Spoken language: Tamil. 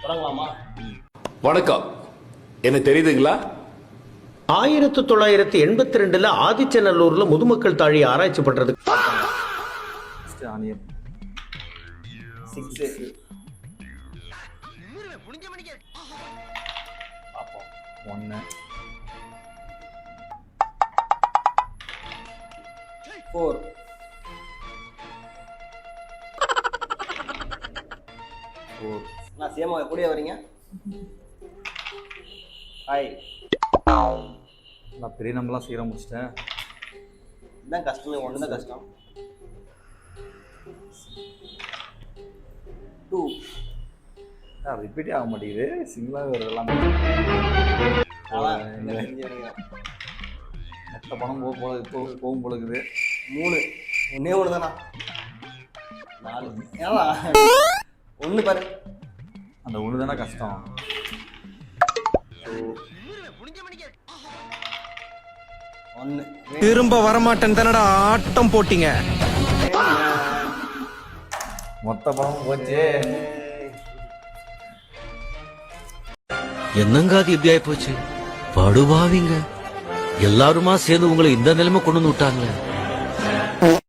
தொடங்கலாமா? வணக்கம். என்ன தெரியுதுங்களா? 1982 ஆதிச்சநல்லூர்ல முதுமக்கள் தாழி ஆராய்ச்சி பண்றது. ஆனியன் 6 பார்ப்போம். 1 4 நான் சேமா கூடிய வரீங்க. 5 நான் பெரிய நம்பர்லாம் சீக்கிரம் முடிச்சிட்டேன். இதான் கஷ்டமே, ஒன்று தான் கஷ்டம். 2 ரிப்பீட்டே ஆக மாட்டேங்குது. சிங்கிளாக ஒரு எல்லாமே மொத்த பணம் போகும் போலுக்குது. 3 ஒன்னே ஒன்று தானா? 4 ஏன்னா 1 பாரு. அந்த ஒன்று தானே கஷ்டம். 1 திரும்ப வரமாட்டேன் தானடா ஆட்டம் போட்டீங்க. மொத்த பணம் போச்சு. என்னங்க அது எப்படி ஆயி போச்சு? படுவாவீங்க எல்லாருமா சேர்ந்து உங்களை இந்த நிலைமை கொண்டு வந்து விட்டாங்களே.